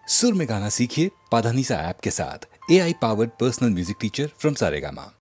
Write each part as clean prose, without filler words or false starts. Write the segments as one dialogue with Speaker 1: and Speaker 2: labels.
Speaker 1: सुर में गाना सीखिए पाधानीसा ऐप के साथ। AI powered personal music teacher from Saregama.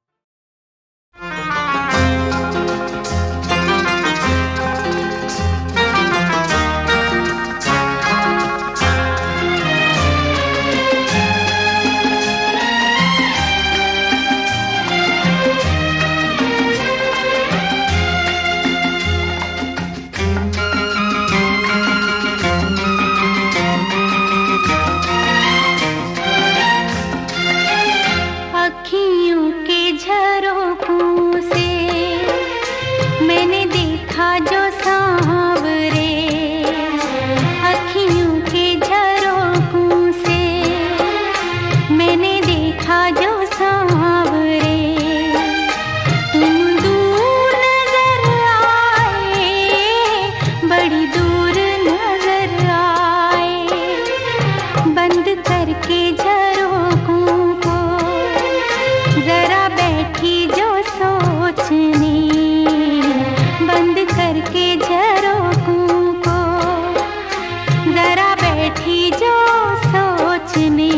Speaker 2: अखियों के झरोखों से मैंने देखा जो सांवरे, अखियों के झरोखों से मैंने देखा जो सांवरे। तुम दूर नजर आए, बड़ी दूर नजर आए, बंद करके झरोखों को जरा बैठी जो सोचने, बंद करके झरोखों को जरा बैठी जो सोचने।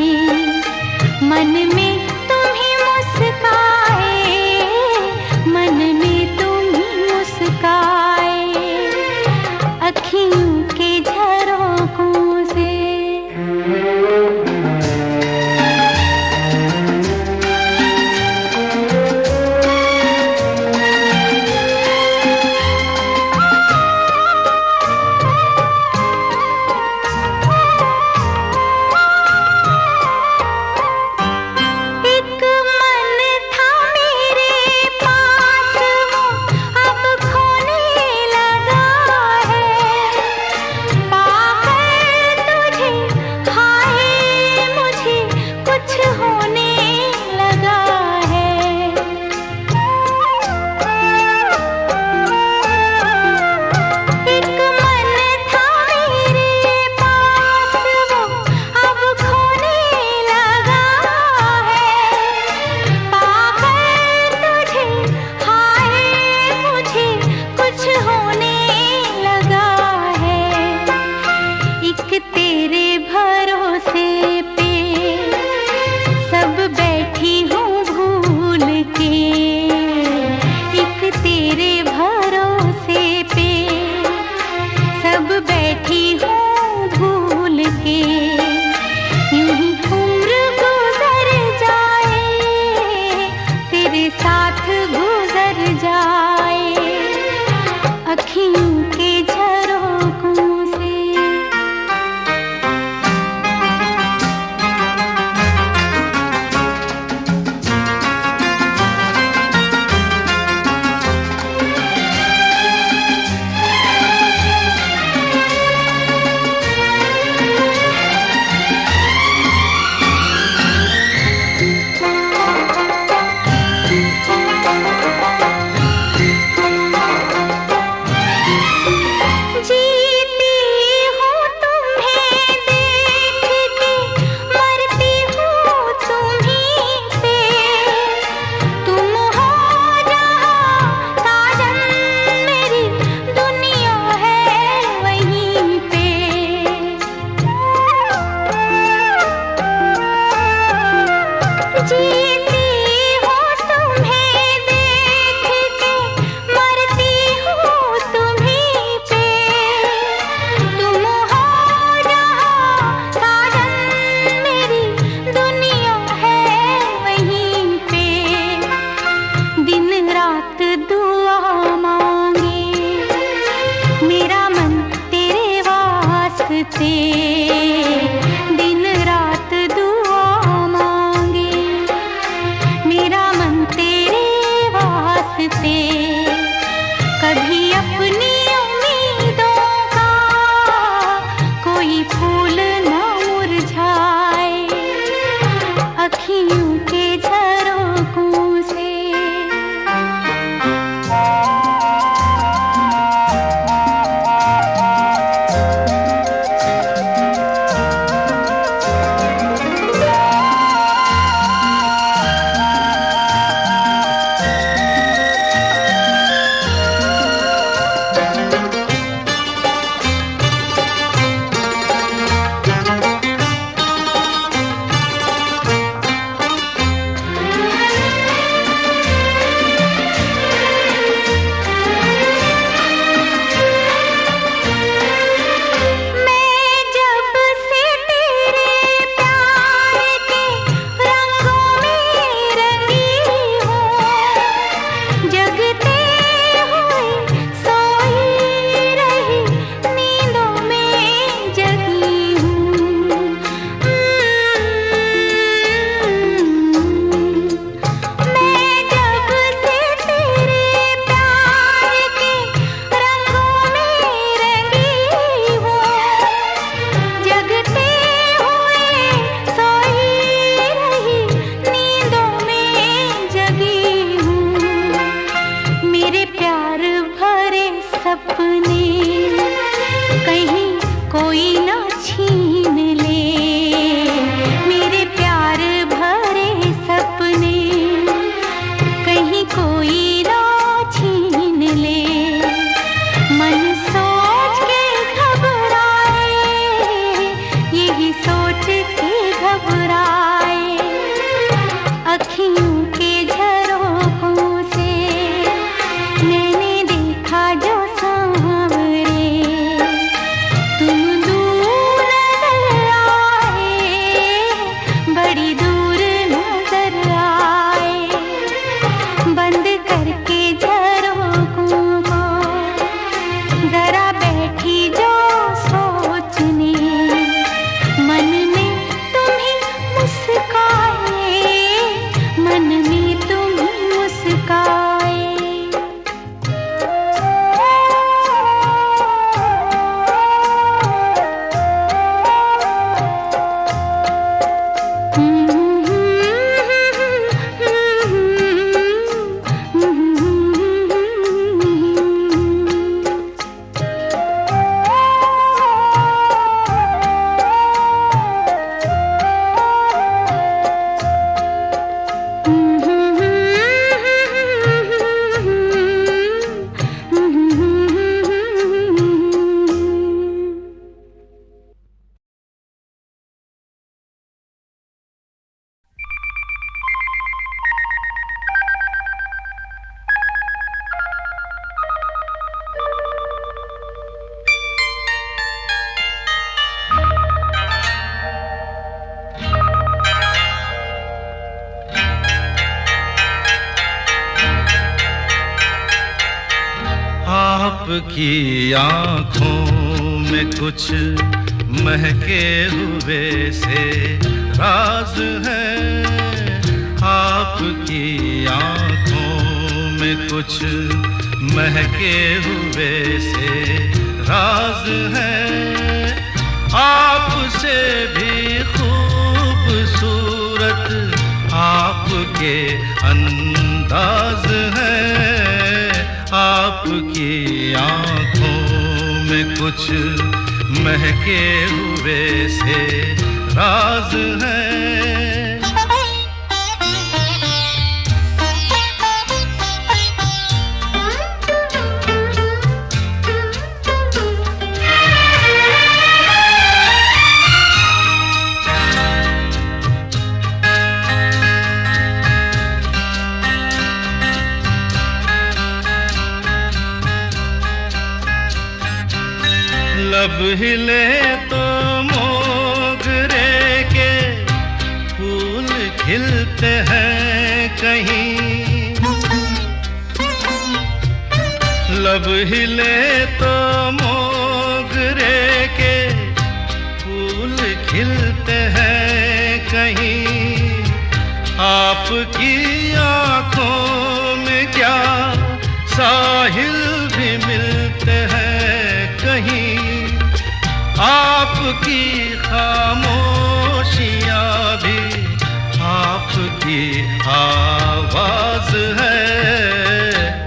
Speaker 2: मन में तुम ही मुस्काए, मन में तुम ही मुस्काए, अखियों के झरोखों से। एक मन था मेरे पास, वो अब खोने लगा है। पाकर तुझे हाय मुझे कुछ होने लगा है। एक मन था मेरे पास, वो अब खोने लगा है। पाकर तुझे हाय मुझे कुछ होने लगा है। एक तेरे भरोसे पे सब बैठी हूँ भूल के, एक तेरे भरोसे पे सब बैठी हूँ भूल के। यूं ही उम्र गुजर जाए, तेरे साथ गुजर जाए, अखियों के झरोखों से।
Speaker 3: आपकी आँखों में कुछ महके हुए से राज है, आपकी आँखों में कुछ महके हुए से राज है, आपसे भी खूबसूरत आपके अंदाज है, आपकी आँखों में कुछ महके हुए से राज है। लब हिले तो मोगरे के फूल खिलते हैं कहीं, लब हिले तो मोगरे के फूल खिलते हैं कहीं, आपकी आँखों में क्या साहिल भी मिलते हैं कहीं, आपकी खामोशियाँ भी आपकी आवाज है,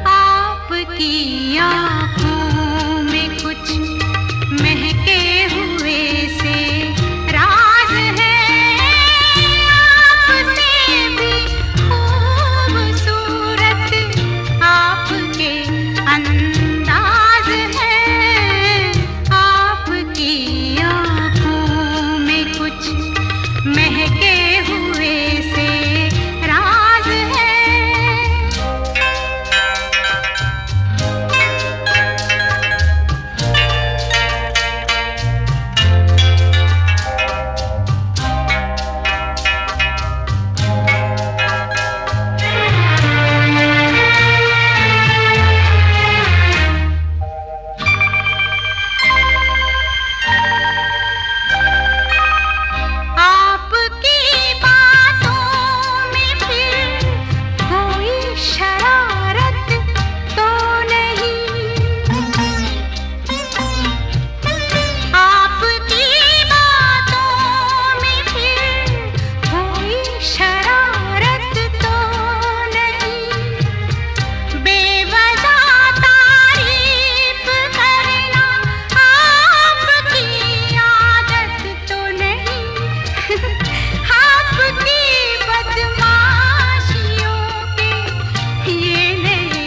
Speaker 2: आपकी आँखों में कुछ महके हुए से राज है, आपसे भी खूबसूरत आपके अंदाज है, आपकी आँखों में कुछ महके हुए से राज है। आपकी बातों में फिर कोई शरारत तो नहीं, आपकी बातों में फिर कोई शरारत तो नहीं, बेवजह तारीफ करना आपकी आदत तो नहीं, आपकी बदमाशियों के ये नए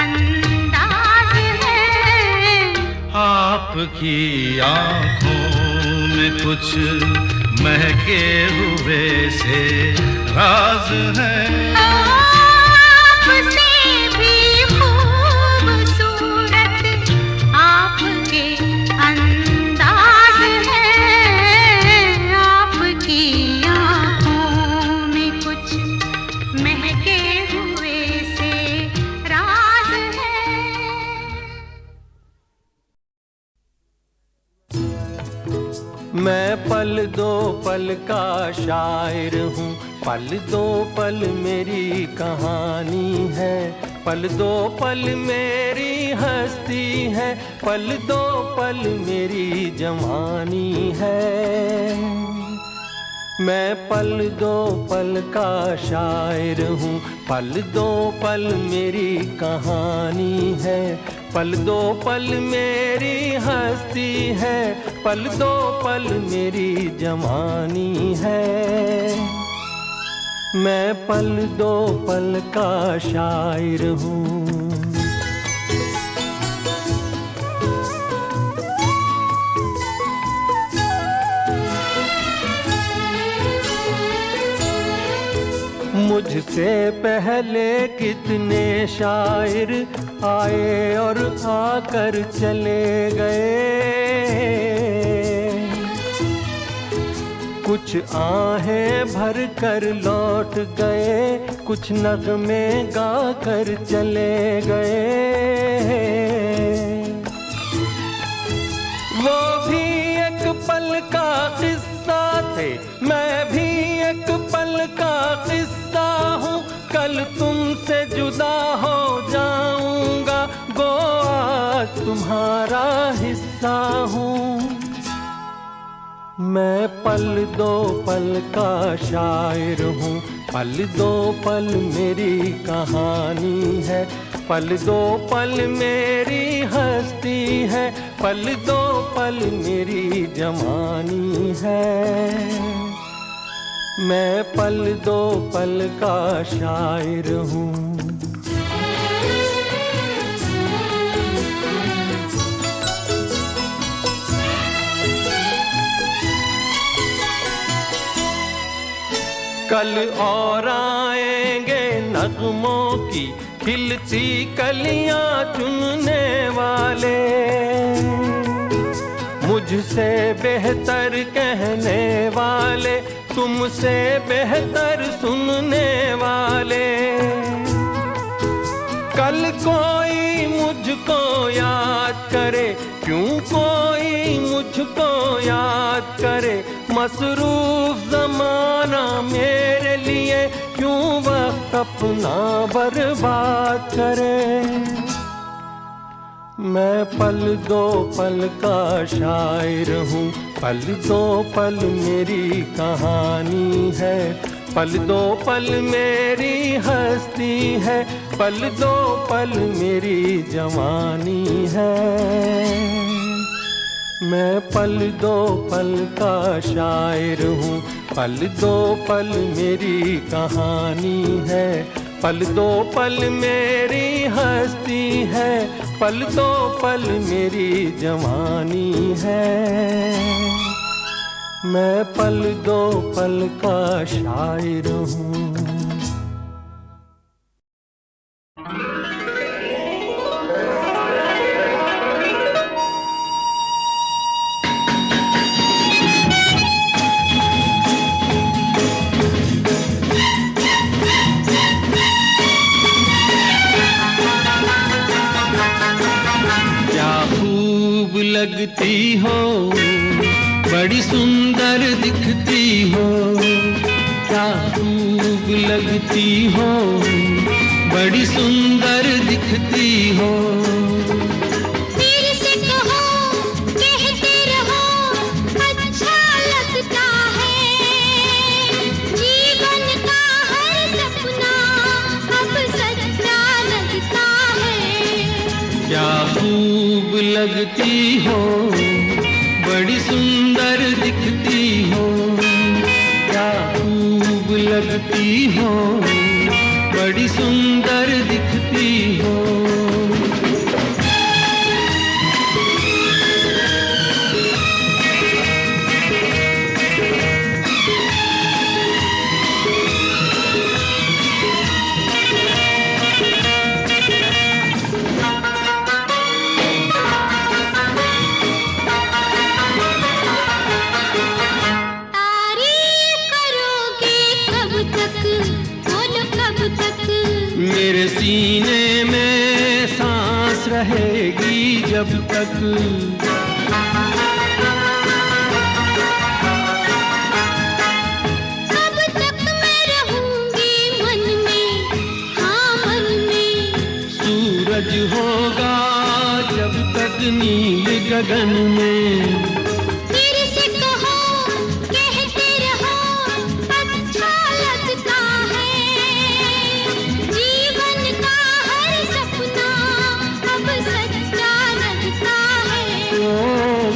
Speaker 2: अंदाज है,
Speaker 3: आपकी आँखों में कुछ महके हुए से राज है,
Speaker 2: आपसे भी खूबसूरत आपके अंदाज है, आपकी आँखों में कुछ महके हुए से राज है।
Speaker 4: मैं पल दो पल का शायर हूँ, पल दो पल मेरी कहानी है, पल दो पल मेरी हस्ती है, पल दो पल मेरी जवानी है। मैं पल दो पल का शायर हूँ, पल दो पल मेरी कहानी है, पल दो पल मेरी हस्ती है, पल दो पल मेरी जवानी है। मैं पल दो पल का शायर हूँ। मुझसे पहले कितने शायर आए और आकर चले गए, कुछ आहें भर कर लौट गए, कुछ नगमे गा कर चले गए। वो भी एक पल का किस्सा थे, मैं भी एक पल का किस्सा हूँ। कल तुमसे जुदा हो जाऊंगा, गो आज तुम्हारा हिस्सा हूँ। मैं पल दो पल का शायर हूँ, पल दो पल मेरी कहानी है, पल दो पल मेरी हस्ती है, पल दो पल मेरी जवानी है। मैं पल दो पल का शायर हूँ। कल और आएंगे नगमों की खिलती कलियां चुनने वाले, मुझसे बेहतर कहने वाले, तुमसे बेहतर सुनने वाले। कल कोई मुझको याद करे, क्यों कोई मुझको याद करे, मसरूफ ज़माना मेरे लिए क्यों वक्त अपना बर्बाद करे। मैं पल दो पल का शायर हूँ, पल दो पल मेरी कहानी है, पल दो पल मेरी हस्ती है, पल दो पल मेरी जवानी है। मैं पल दो पल का शायर हूँ, पल दो पल मेरी कहानी है, पल दो पल मेरी हस्ती है, पल दो पल मेरी जवानी है। मैं पल दो पल का शायर हूँ।
Speaker 3: लगती हो, बड़ी सुंदर दिखती हो, क्या खूब लगती हो, बड़ी सुंदर दिखती हो।
Speaker 2: फिर से कहो, कहते रहो, अच्छा लगता है, जीवन का हर सपना अब सच्चा लगता है।
Speaker 3: क्या खूब लगती हो, बड़ी सुंदर दिखती हो, क्या खूब लगती हो, बड़ी सुंदर दिखती हो। मेरे सीने में सांस रहेगी जब तक,
Speaker 2: तब तक मैं रहूंगी मन में, हाँ मन में।
Speaker 3: सूरज होगा जब तक नील गगन में।
Speaker 2: फिर से कहो, कहते रहो, अच्छा लगता है, जीवन का हर सपना अब सच्चा लगता है।
Speaker 3: ओ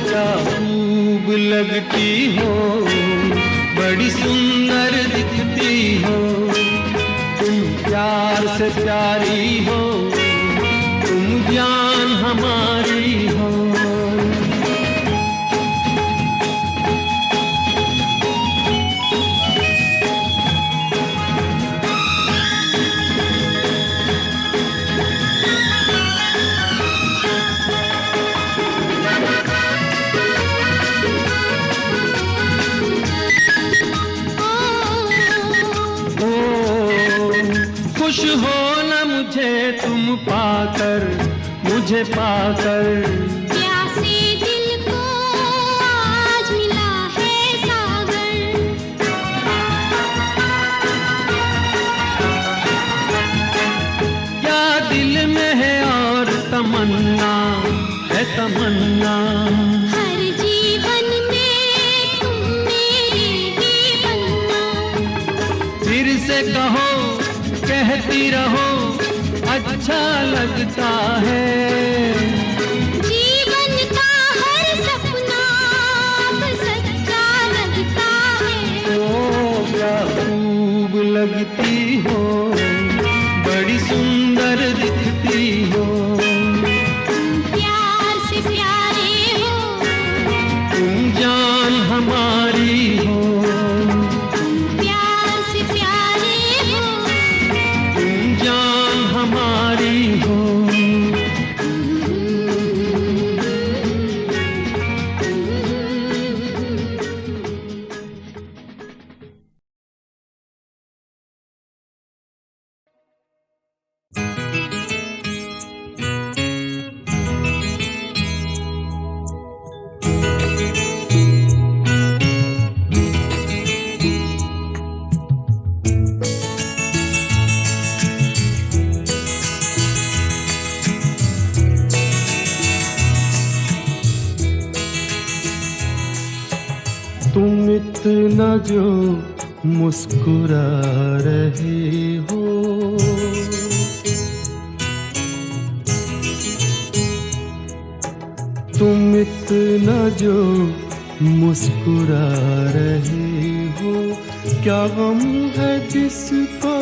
Speaker 3: क्या खूब लगती हो, बड़ी सुंदर दिखती हो, तुम प्यार से प्यारी हो, तुम जान हमारी हो। खुश हो न मुझे तुम पाकर, मुझे पाकर,
Speaker 2: प्यासे दिल को
Speaker 3: से कहो कहती रहो अच्छा लगता है।
Speaker 2: जीवन का हर सपना अब सच्चा लगता है।
Speaker 3: ओ क्या खूब लगती हो, बड़ी सुंदर दिखती हो।
Speaker 2: प्यार से प्यारे हो,
Speaker 3: तुम जान हमारी हो।
Speaker 2: प्यार से प्यारे हो,
Speaker 3: तुम जान हमारी हो।
Speaker 4: तुम इतना जो मुस्कुरा रहे हो, तुम इतना जो मुस्कुरा रहे हो, क्या गम है जिसको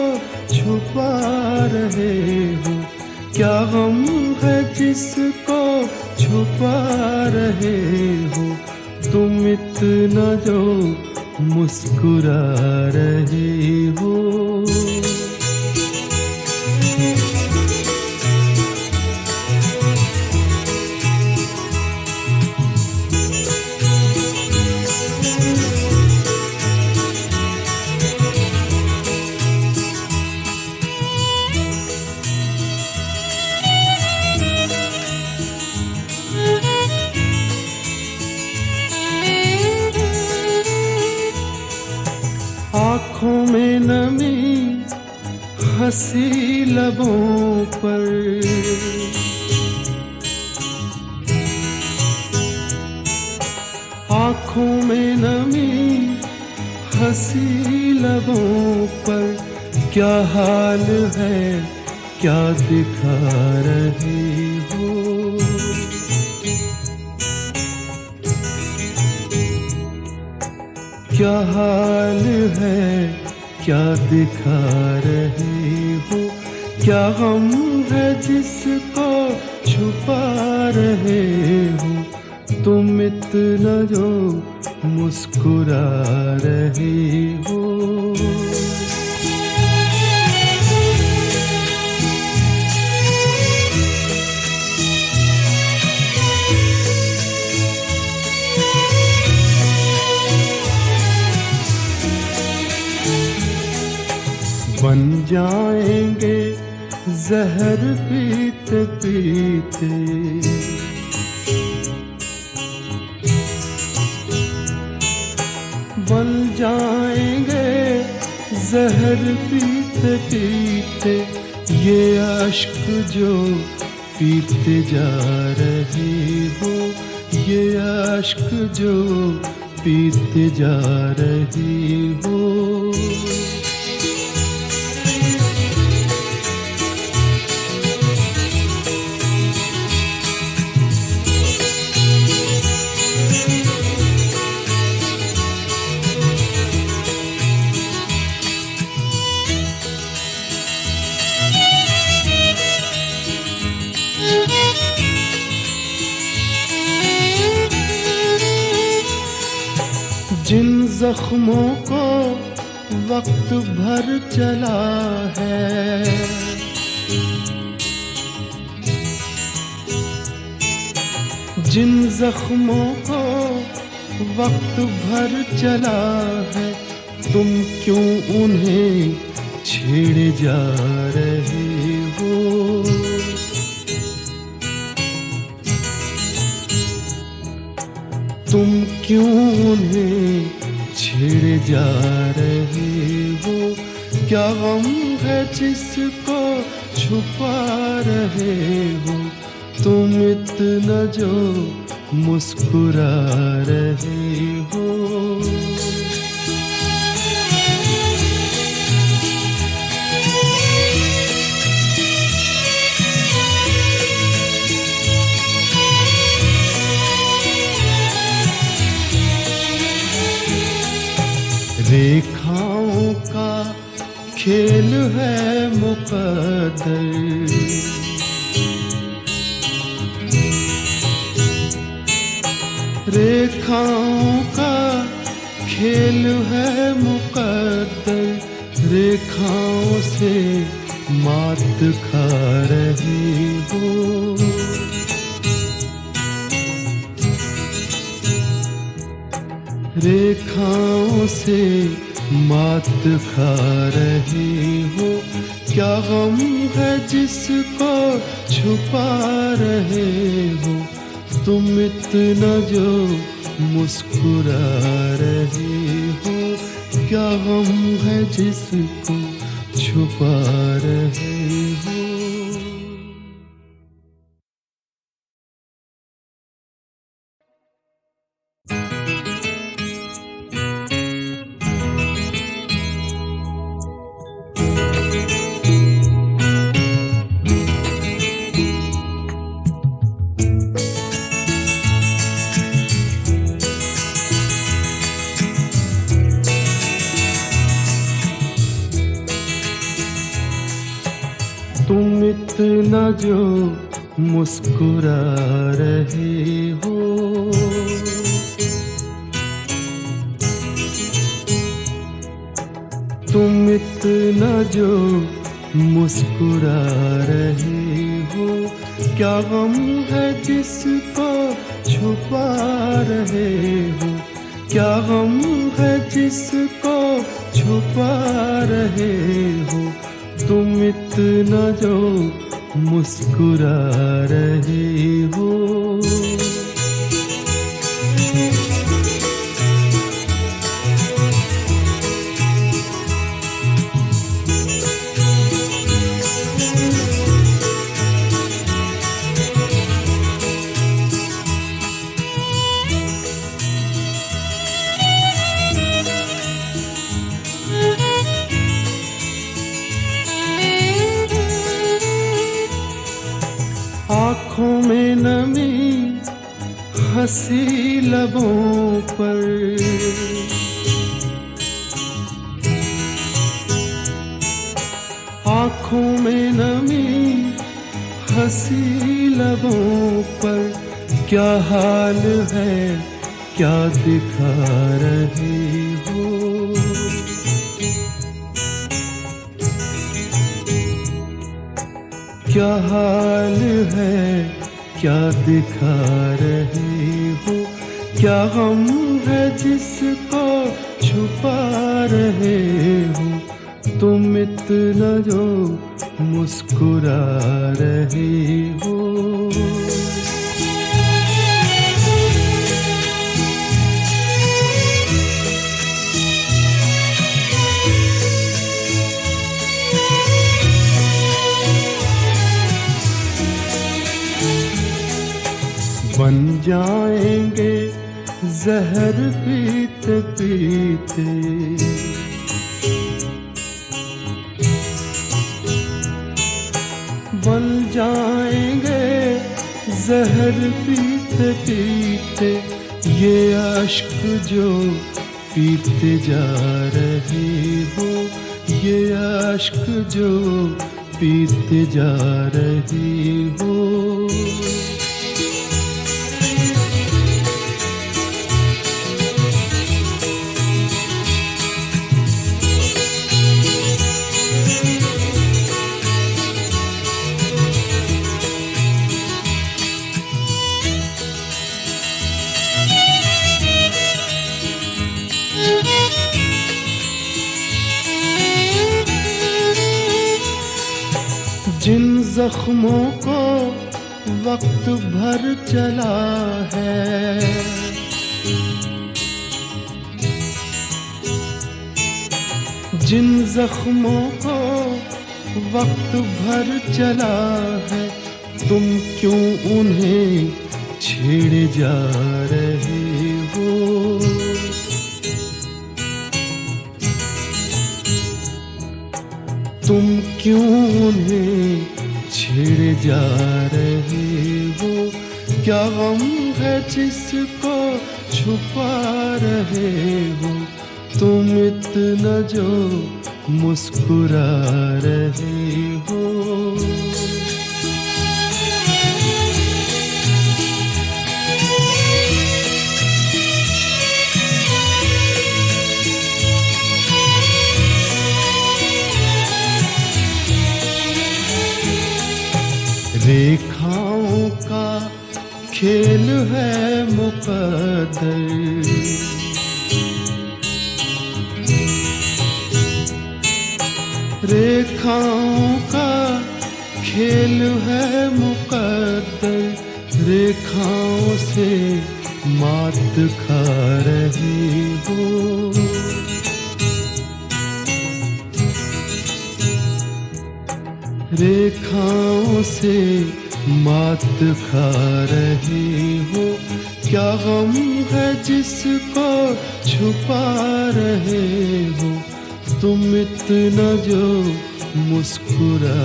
Speaker 4: छुपा रहे हो, क्या गम है जिसको छुपा रहे हो, तुम इतना जो मुस्कुरा रहे हो। आँखों में नमी हंसी लबों पर, आँखों में नमी हंसी लबों पर, क्या हाल है क्या दिखा रहे हो, क्या हाल है क्या दिखा रहे हो, क्या गम है जिसको छुपा रहे हो, तुम इतना जो मुस्कुरा रहे हो। बन जाएंगे जहर पीते पीते, बन जाएंगे जहर पीते पीते, ये अश्क जो पीते जा रहे हो, ये अश्क जो पीते जा रहे हो। जिन जख्मों को वक्त भर चला है, जिन जख्मों को वक्त भर चला है, तुम क्यों उन्हें छेड़े जा रहे हो, तुम क्यों उन्हें छेड़े जा रहे हो, क्या गम है जिसको छुपा रहे हो, तुम इतना जो मुस्कुरा रहे हो।
Speaker 3: रेखाओं का खेल है मुकद्दर, रेखाओं का खेल है मुकद्दर, रेखाओं से मात खा रही हो। रेखाओं से मात खा रही हो। क्या गम है जिसको छुपा रहे हो, तुम इतना जो मुस्कुरा रही हो। क्या गम है जिसको छुपा रहे हो। तुम इतना जो मुस्कुरा रहे हो, तुम इतना जो मुस्कुरा रहे हो। क्या गम है जिसको छुपा रहे हो, क्या गम है जिसको छुपा रहे हो। तुम इतना जो मुस्कुरा रहे हो। आँखों में नमी हंसी लबों पर, आँखों में नमी हंसी लबों पर। क्या हाल है क्या दिखा रही हो। क्या हाल है क्या दिखा रहे हो। क्या गम है जिसको छुपा रहे हो, तुम इतना जो मुस्कुरा रहे हो। बन जाएंगे जहर पीते पीते, बन जाएंगे जहर पीते पीते। ये अश्क जो पीते जा रहे हो, ये अश्क जो पीते जा रहे हो। जिन जख्मों को वक्त भर चला है, जिन जख्मों को वक्त भर चला है, तुम क्यों उन्हें छेड़े जा रहे हो। तुम क्यों उन्हें छेड़े जा रहे हो। क्या गम है जिसको छुपा रहे हो, तुम इतना जो मुस्कुरा रहे हो। रेखाओं का खेल है मुकद्दर, रेखाओं का खेल है मुकद्दर, रेखाओं से मात खा रहे हो। रेखाओं से मात खा रहे हो। क्या गम है जिसको छुपा रहे हो, तुम इतना जो मुस्कुरा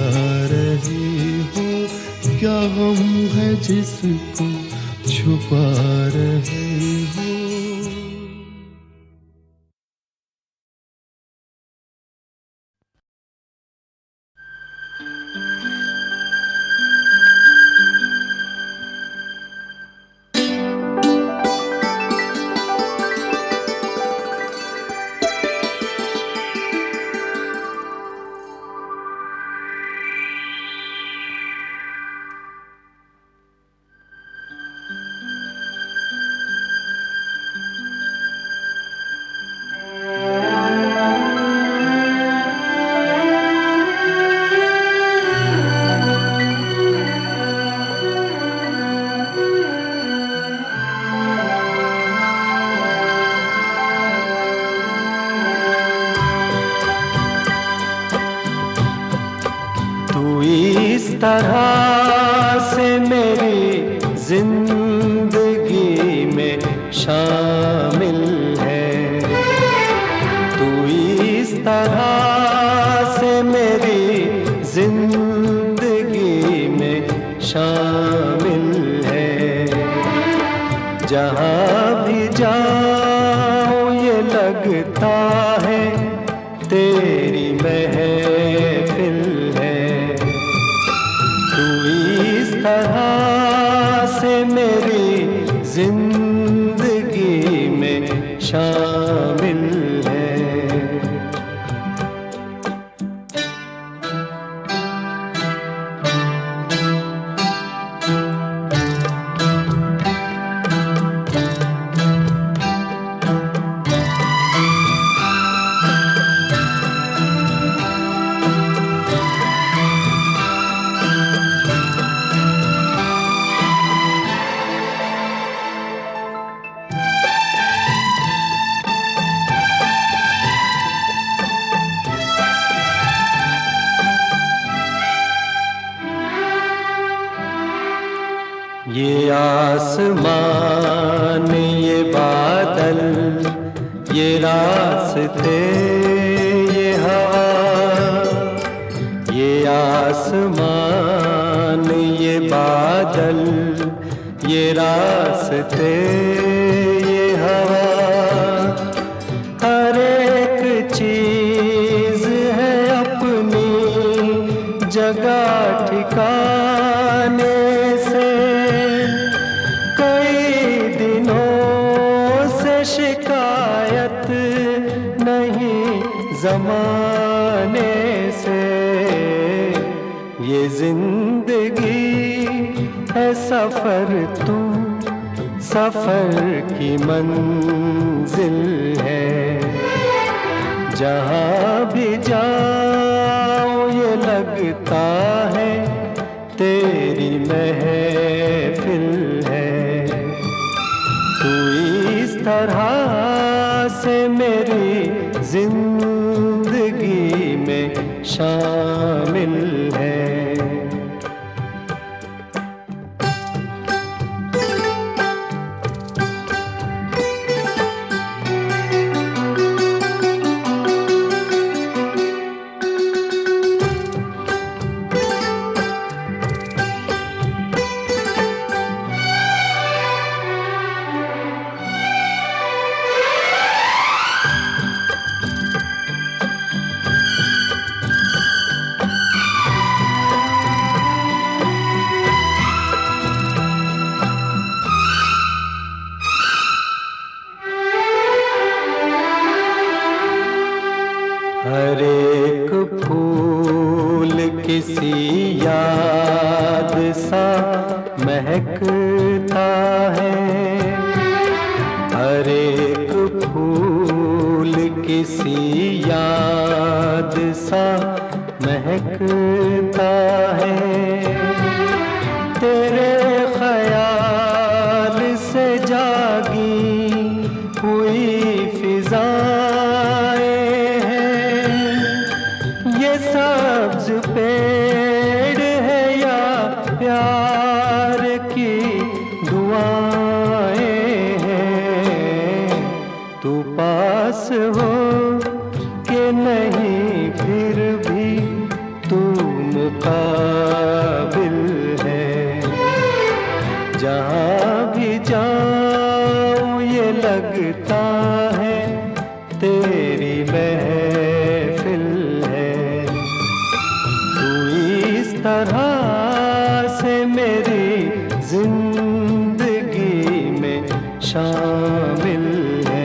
Speaker 3: रहे हो। क्या गम है जिसको छुपा रहे हो।
Speaker 4: इस तरह से मेरी जिंदगी में शामिल है, तू इस तरह से मेरी जिंदगी में शामिल है। जहाँ भी जाऊँ ये लगता है तेरी महफिल है। तू इस तरह से मेरी जिंदगी में शामिल है। ये आसमान, ये बादल, ये रास्ते, ये हवा, ये आसमान, ये बादल, ये रास्ते, ये हवा, हर एक चीज है अपनी जगह ठिकाने से। कई दिनों से शिकायत नहीं ज़माने से। ये जिंदगी है सफ़र, तू सफ़र की मंजिल है। जहाँ भी जाऊँ ये लगता है तेरी महफिल है। तू इस तरह से मेरी जिंदगी में शामिल है। हर एक फूल किसी याद सा महकता है, हर एक फूल किसी याद सा महकता है। तेरे ख्याल से जागी हुई फिजाएं हैं, ये सब्ज पेड़ है या प्यार की दुआएं हैं। तू पास हो के नहीं फिर भी तू मुकाबिल है। जहाँ भी जाऊँ ये लगता है तेरी महफिल है। तू इस तरह से मेरी जिंदगी में शामिल है।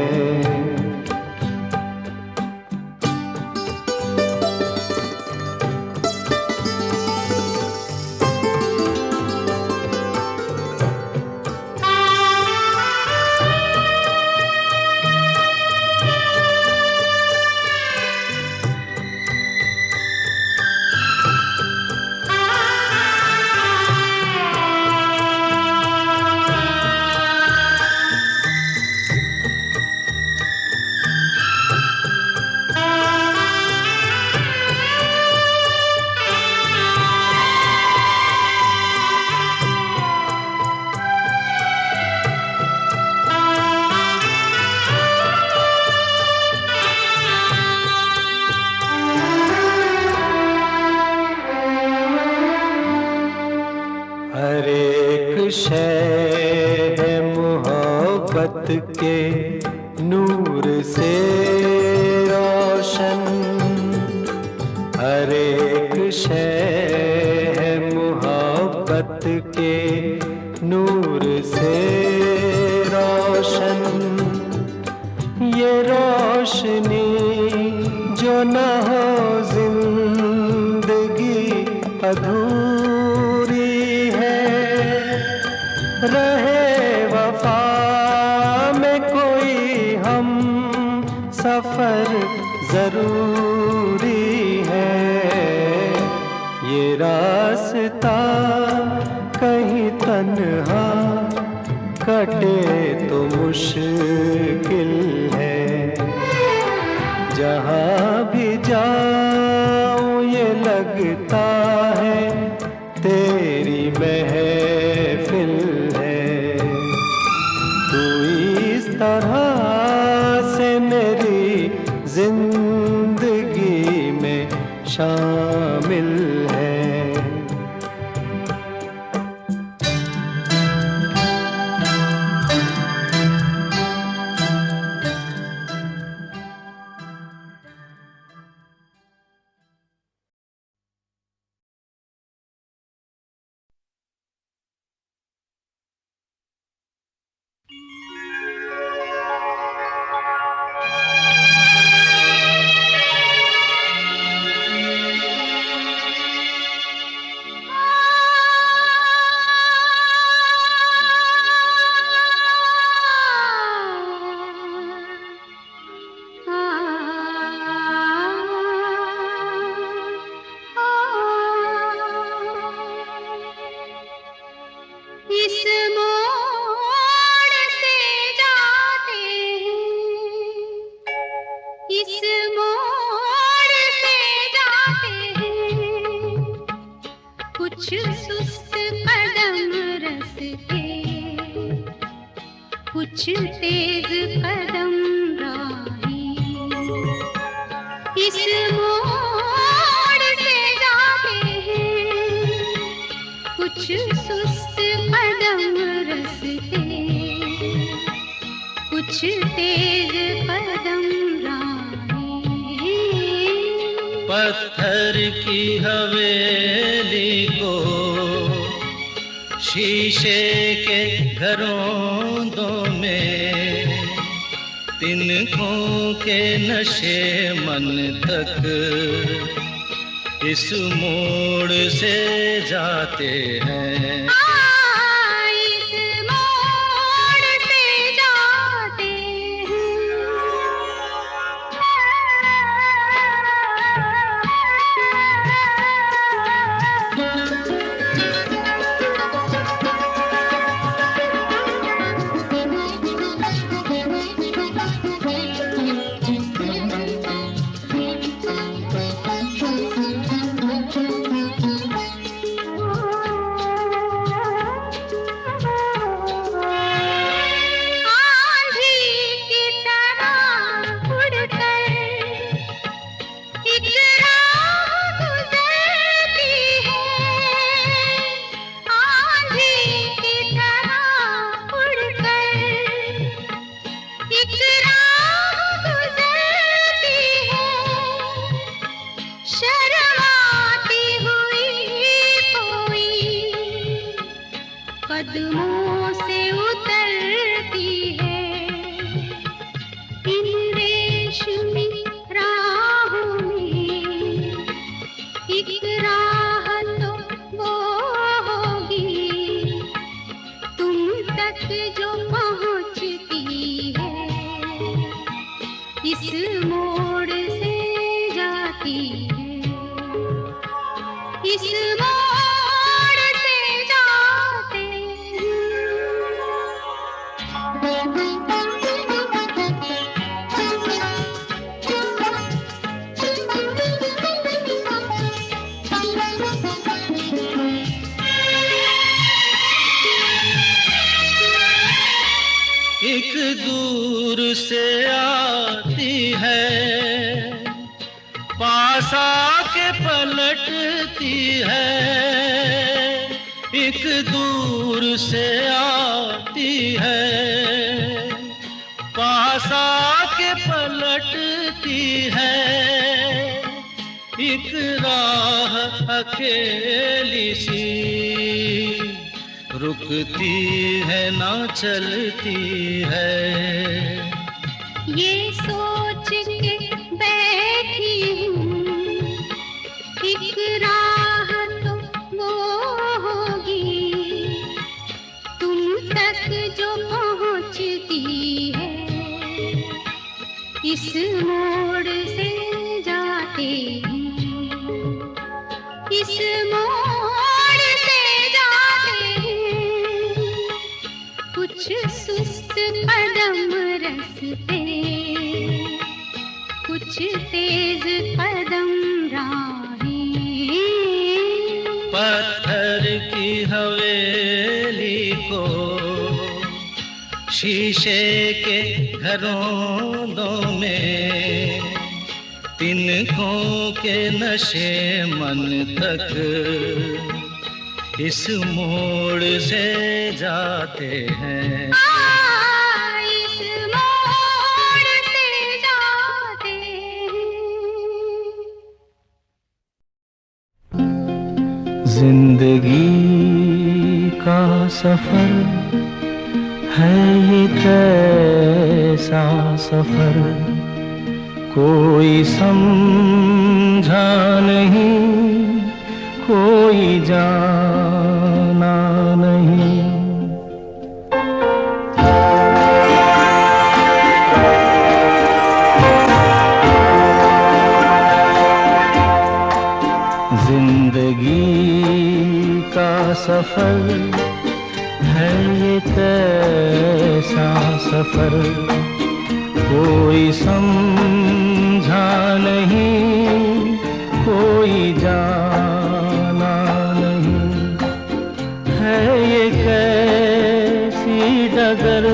Speaker 4: हर एक शय है मोहब्बत के नूर से रोशन, हर एक शय है मोहब्बत के नूर से रोशन। ये रोशनी जो न हो जिंदगी अधूरी है। रहे वफा में कोई हम सफर जरूरी है। ये रास्ता कहीं तन्हा कटे तो मुश्किल है। जहाँ भी जाऊँ ये लगता है तेरी महफिल है। तू इस तरह से मेरी जिंदगी में शामिल है।
Speaker 2: इस मोड़ से जाते हैं, इस मोड़ से जाते हैं, कुछ सुस्त कदम रसते, कुछ तेज कदम राही। इस मोड़ से जाते हैं, कुछ सुस्त कदम रसते, कुछ तेज कदम राही।
Speaker 5: पत्थर की हवेली को शीशे के घरों में तिनको खों के नशे मन तक इस मोड़ से जाते हैं।
Speaker 2: इस मोड़ से जाते कदमों से उतरती है इन रेशमी राहों में। एक राह तो वो होगी तुम तक जो पहुंचती है, इस मोड़ से जाती है, इस मोड़ से जाते
Speaker 5: एक दूर से आती है, पास आके पलटती है। एक दूर से आती है, पास आके पलटती है। एक राह अकेली सी रुकती है ना चलती है।
Speaker 2: ये सोच के बैठी हूँ एक राह तो वो होगी तुम तक जो पहुँचती है, इस मोड़ से जाते हैं, इस मोड़ से जाते हैं। कुछ सुस्त कदम रस्ते, कुछ तेज कदम राहें।
Speaker 5: पत्थर की हवेली को शीशे के घरों में, तिनकों के नशे मन तक इस मोड़ से जाते हैं।
Speaker 2: इस मोड़ से जाते
Speaker 4: जिंदगी का सफर है ये कैसा सफर, कोई समझा नहीं, कोई जाना नहीं। जिंदगी का सफर है ये कैसा सफर, कोई समझा नहीं, कोई जाना नहीं। है ये कैसी डगर,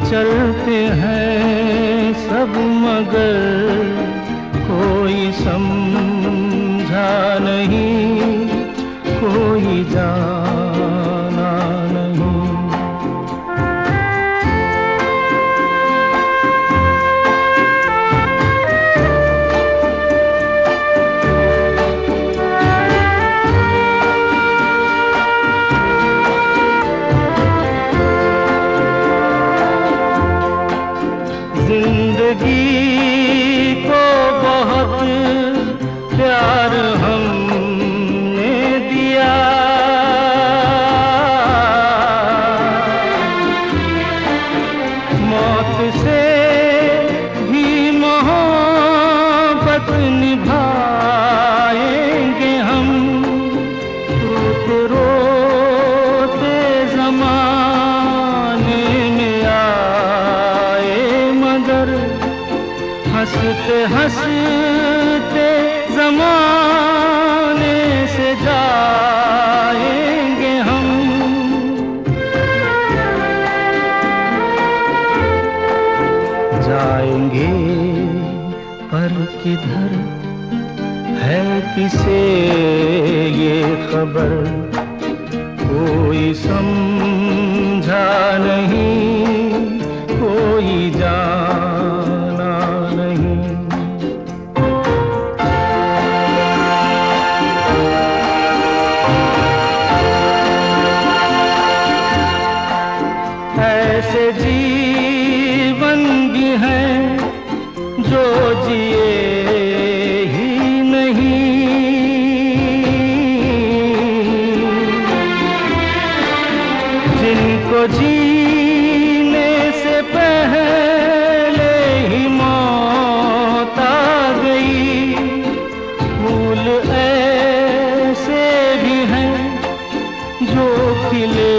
Speaker 4: चलते हैं सब मगर, कोई समझा नहीं, कोई जाना नहीं।
Speaker 5: हंसते हंसते ज़माने से जाएंगे हम। जाएंगे पर किधर है किसे ये खबर, कोई समझा नहीं, कोई जाना नहीं। ऐसे जीवन भी हैं जो जिए ही नहीं, जिनको जीने से पहले ही मौत आ गई। फूल ऐसे भी हैं जो खिले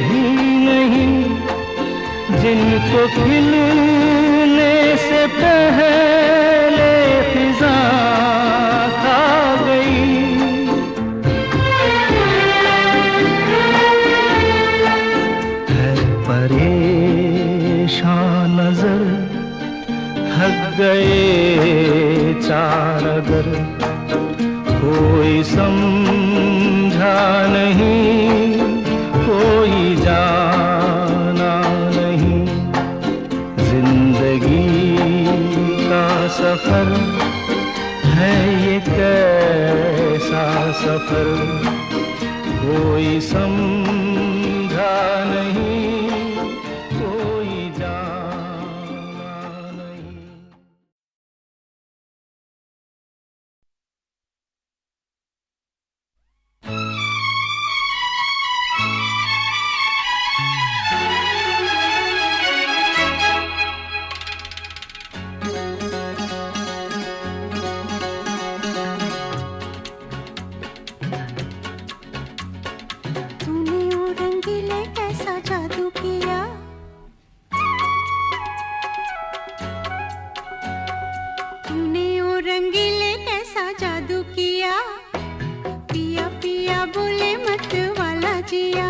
Speaker 5: ही नहीं, जिनको खिलने से पहले फिजा खा गई। है परेशान नजर, थक गए चार अगर, कोई समझा नहीं, कोई जाना नहीं। जिंदगी का सफर है ये कैसा सफर, कोई समझा नहीं, कोई जाना नहीं।
Speaker 2: तूने ओ रंगीले कैसा जादू किया, तूने ओ रंगीले कैसा जादू किया, पिया पिया बोले मत वाला जिया।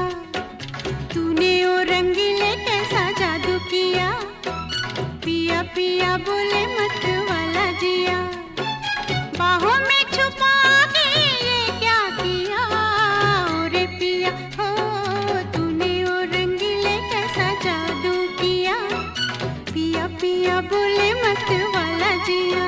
Speaker 2: तूने ओ रंगीले कैसा जादू किया, पिया पिया बोले मत वाला जिया। बाहों में छुपा के ये क्या किया, ओ रे पिया हो, तूने ओ रंगीले कैसा जादू किया, पिया पिया बोले मत वाला जिया।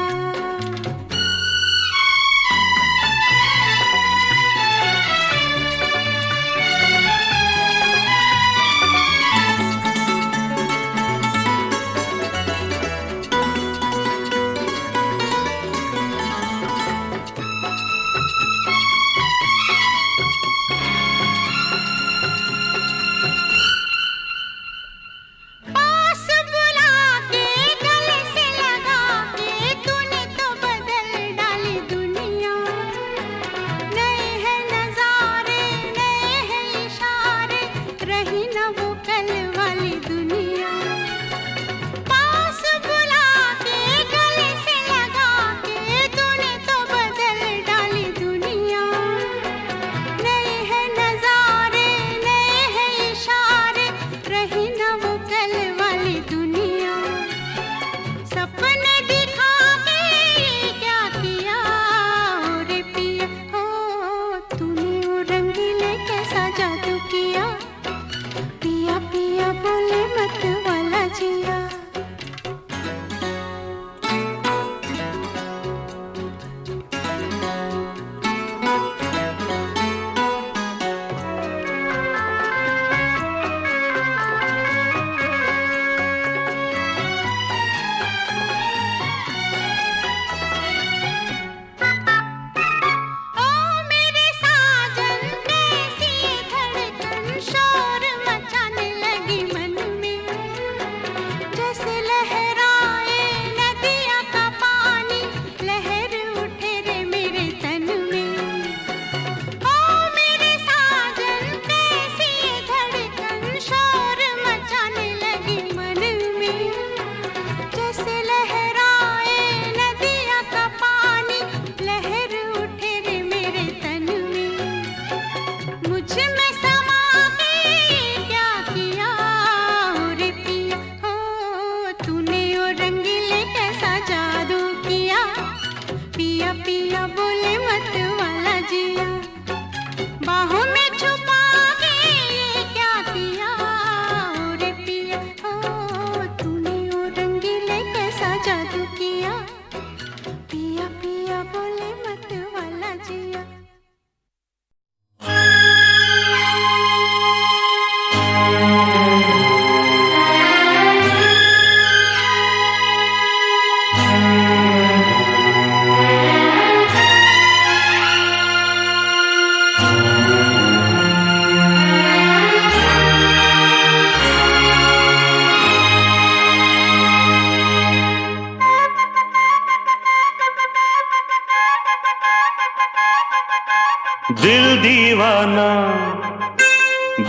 Speaker 5: दिल दीवाना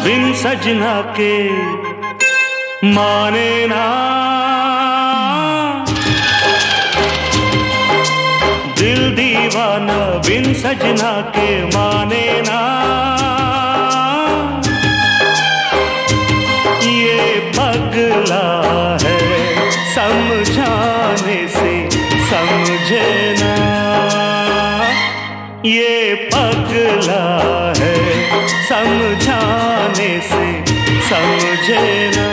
Speaker 5: बिन सजना के माने ना, दिल दीवाना बिन सजना के माने ना, ये पगला है समझाने से समझे ना, ये पगला है समझाने से समझे ना।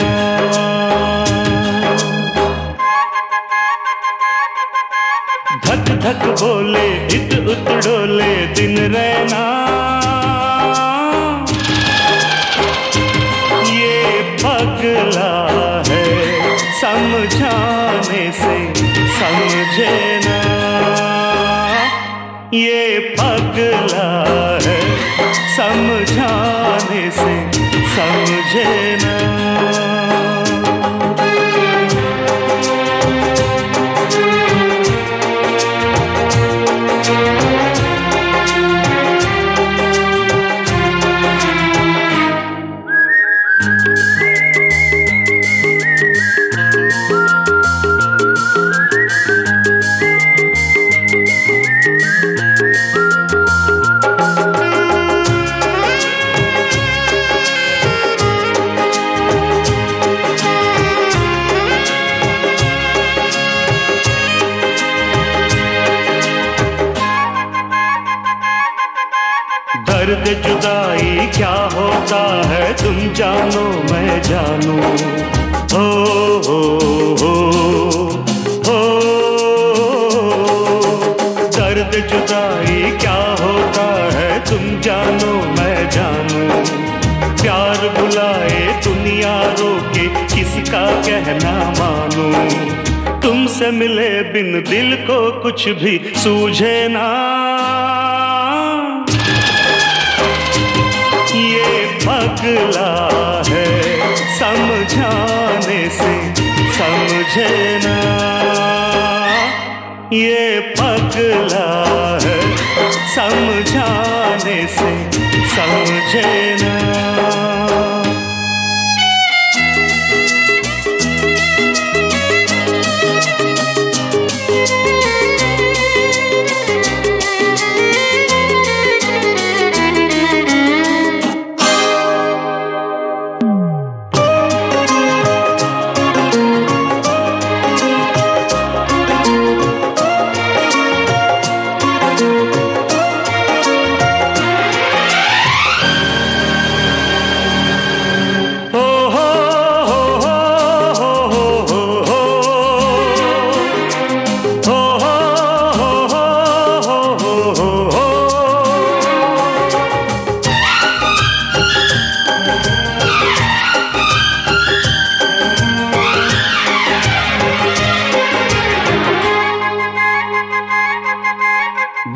Speaker 5: धक धक बोले इत उत डोले दिन रहना, ये पगला है समझाने से समझे ना, ये पगला है समझाने से समझे ना। दर्द जुदाई क्या होता है तुम जानो मैं जानूं, हो हो हो हो। दर्द जुदाई क्या होता है तुम जानो मैं जानूं, प्यार बुलाए दुनिया रोके किसी का कहना मानूं, तुमसे मिले बिन दिल को कुछ भी सूझे ना, ये पगला है समझाने से समझे ना, ये पगला है समझाने से समझे ना।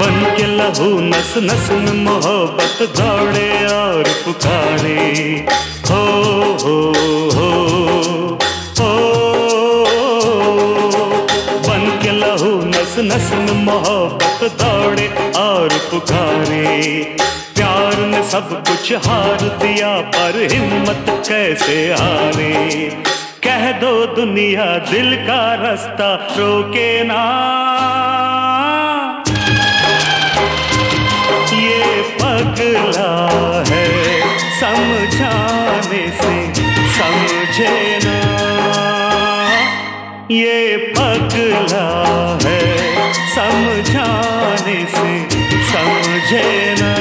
Speaker 5: बन के लहू नस नस में मोहब्बत दौड़े और पुकारे, हो हो हो हो। बन के लहू नस नस में मोहब्बत दौड़े और पुकारे, प्यार ने सब कुछ हार दिया पर हिम्मत कैसे हारे, कह दो दुनिया दिल का रास्ता रोके ना, ये पगला है समझाने से समझे ना, ये पगला है समझाने से समझे ना।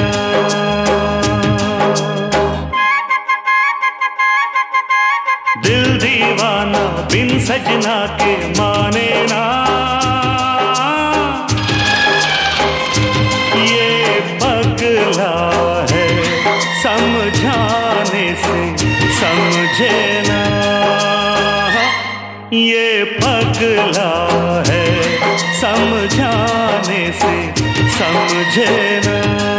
Speaker 5: दिल दीवाना बिन सजना के माने ना, पगला है समझाने से समझे ना, ये पगला है समझाने से समझे ना।